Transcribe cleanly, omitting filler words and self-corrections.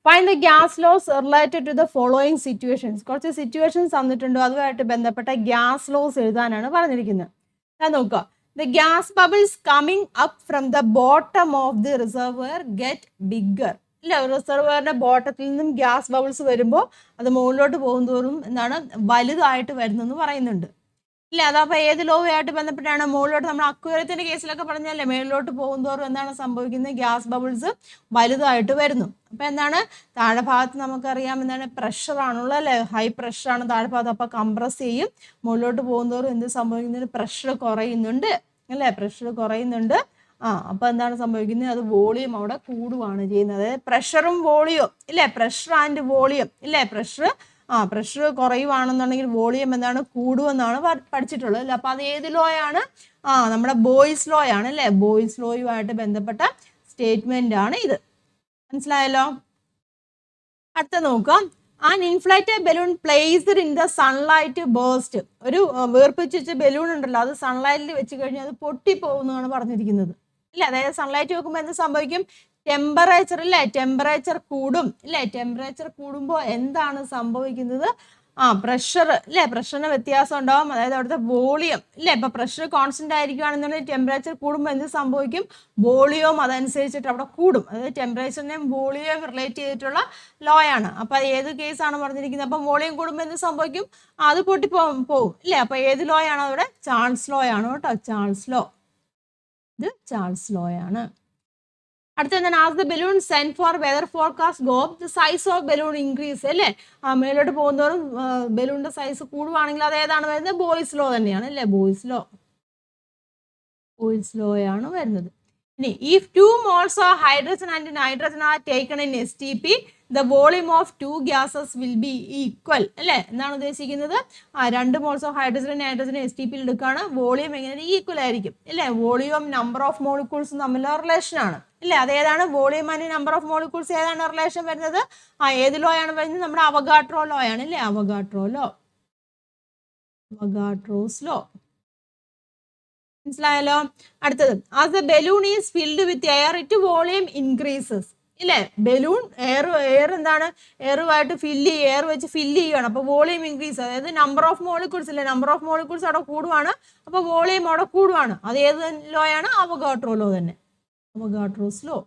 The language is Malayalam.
Find the gas laws related to the following situations. കുറച്ച് സിറ്റുവേഷൻസ് തന്നിട്ടുണ്ട്, അതുമായിട്ട് ബന്ധപ്പെട്ട ഗ്യാസ് ലോസ് എഴുതാനാണ് പറഞ്ഞിരിക്കുന്നത്. ഞാൻ നോക്കുക. The gas bubbles coming up from the bottom of the reservoir get bigger. അല്ല, റിസർവറിന്റെ ബോട്ടത്തിൽ നിന്നും ഗ്യാസ് ബബിൾസ് വരുമ്പോൾ അത് മുകളിലോട്ട് പോകുന്തോറും എന്താണ് വലുതായിട്ട് വരുന്നെന്ന് പറയുന്നുണ്ട്. ഇല്ല, അതപ്പോൾ ഏത് ലോവുമായിട്ട് ബന്ധപ്പെട്ടാണ്? മുകളിലോട്ട്. നമ്മൾ അക്വേറിയത്തിന്റെ കേസിലൊക്കെ പറഞ്ഞല്ലേ, മേളിലോട്ട് പോകുന്തോറും എന്താണ് സംഭവിക്കുന്നത്? ഗ്യാസ് ബബിൾസ് വലുതായിട്ട് വരുന്നു. അപ്പൊ എന്താണ് താഴെ ഭാഗത്ത് നമുക്കറിയാം എന്താണ് പ്രഷർ ആണുള്ളത് അല്ലെ, ഹൈ പ്രഷറാണ് താഴെ ഭാഗത്ത്. അപ്പൊ കംപ്രസ് ചെയ്യും. മുകളിലോട്ട് പോകുന്തോറും എന്ത് സംഭവിക്കുന്നത്? പ്രഷർ കുറയുന്നുണ്ട് അല്ലെ, പ്രഷർ കുറയുന്നുണ്ട്. അപ്പൊ എന്താണ് സംഭവിക്കുന്നത്? അത് വോളിയം അവിടെ കൂടുകയാണ് ചെയ്യുന്നത്. അതായത് പ്രഷറും വോളിയം ഇല്ലേ, പ്രഷർ ആൻഡ് വോളിയം ഇല്ലേ, പ്രഷർ കുറയുവാണെന്നുണ്ടെങ്കിൽ വോളിയം എന്താണ് കൂടുമെന്നാണ് പഠിച്ചിട്ടുള്ളത് അല്ലേ. അപ്പൊ അത് ഏത് ലോ ആണ്? നമ്മുടെ ബോയ്സ് ലോ ആണ് അല്ലേ. ബോയ്സ് ലോയുമായിട്ട് ബന്ധപ്പെട്ട സ്റ്റേറ്റ്മെന്റ് ആണ് ഇത്. മനസ്സിലായല്ലോ? അടുത്ത നോക്കാം. An inflated balloon placed in the sunlight bursts. ഒരു വീർപ്പിച്ച ബലൂൺ ഉണ്ടല്ലോ, അത് സൺലൈറ്റിൽ വെച്ച് കഴിഞ്ഞാൽ അത് പൊട്ടിപ്പോകുന്നതാണ് പറഞ്ഞിരിക്കുന്നത് ഇല്ലേ. അതായത് സൺലൈറ്റ് വെക്കുമ്പോൾ എന്ത് സംഭവിക്കും? ടെമ്പറേച്ചർ ഇല്ലേ, ടെമ്പറേച്ചർ കൂടും ഇല്ലേ. ടെമ്പറേച്ചർ കൂടുമ്പോൾ എന്താണ് സംഭവിക്കുന്നത്? പ്രഷർ ഇല്ലേ, പ്രഷറിന് വ്യത്യാസം ഉണ്ടാവും. അതായത് അവിടുത്തെ വോളിയം ഇല്ലേ. ഇപ്പൊ പ്രഷർ കോൺസ്റ്റന്റ് ആയിരിക്കുകയാണെന്നുണ്ടെങ്കിൽ ടെമ്പറേച്ചർ കൂടുമ്പോൾ എന്ത് സംഭവിക്കും? വോളിയവും അതനുസരിച്ചിട്ട് അവിടെ കൂടും. അതായത് ടെമ്പറേച്ചറിനെയും വോളിയം റിലേറ്റ് ചെയ്തിട്ടുള്ള ലോ ആണ്. അപ്പൊ ഏത് കേസാണ് പറഞ്ഞിരിക്കുന്നത്? അപ്പം വോളിയം കൂടുമ്പോൾ എന്ത് സംഭവിക്കും? അത് പോവും ഇല്ലേ. അപ്പൊ ഏത് ലോ ആണ് അവിടെ? ചാൾസ് ലോ ആണ് കേട്ടോ. Charles law. ഇത് ചാൾസ് ലോ ആണ്. അടുത്ത എന്താണ്? As the balloon send for weather forecast go the size of balloon increase അല്ലേ. മേലോട്ട് പോകുന്നതോറും ബലൂണിന്റെ സൈസ് കൂടുവാണെങ്കിൽ അത് ഏതാണ് വരുന്നത്? ബോയ്സ് ലോ തന്നെയാണ് അല്ലേ. ബോയ്സ് ലോ ആണ് വരുന്നത്. ഇനി if 2 moles of hydrogen and nitrogen are taken in STP, the volume of 2 gases will be equal അല്ലേ. എന്താണ് ഉദ്ദേശിക്കുന്നത്? 2 moles of hydrogen nitrogen STP എടുക്കുകയാണ്. വോളിയം എങ്ങനെ? ഈക്വൽ ആയിരിക്കും അല്ലേ. വോളിയം നമ്പർ ഓഫ് മോളിക്യൂൾസ് തമ്മിലുള്ള റിലേഷൻ ആണ് അല്ലേ. അതേതാണ്? Volume and number of molecules ഏതാണ് റിലേഷൻ വരുന്നത്? ഏത് ലോ ആണ് വരുന്നത്? നമ്മുടെ അവഗാഡ്രോ ലോ ആണ് അല്ലേ. Avogadro's law. മനസ്സിലായല്ലോ? അടുത്തത്, as the balloon is filled with air it volume increases ഇല്ലേ. ബലൂൺ എയർ എന്താണ്? എയർ വെച്ച് ഫില്ല് ചെയ്യുകയാണ്. അപ്പൊ വോളിയം ഇൻക്രീസ്, അതായത് നമ്പർ ഓഫ് മോളിക്യൂൾസ് ഇല്ലേ, നമ്പർ ഓഫ് മോളിക്യൂൾസ് അവിടെ കൂടുവാണ്. അപ്പൊ വോളിയം അവിടെ കൂടുവാണ്. അത് ഏത് ലോ ആണ്? അവഗാഡ്രോ ലോ തന്നെ. Avogadro's law.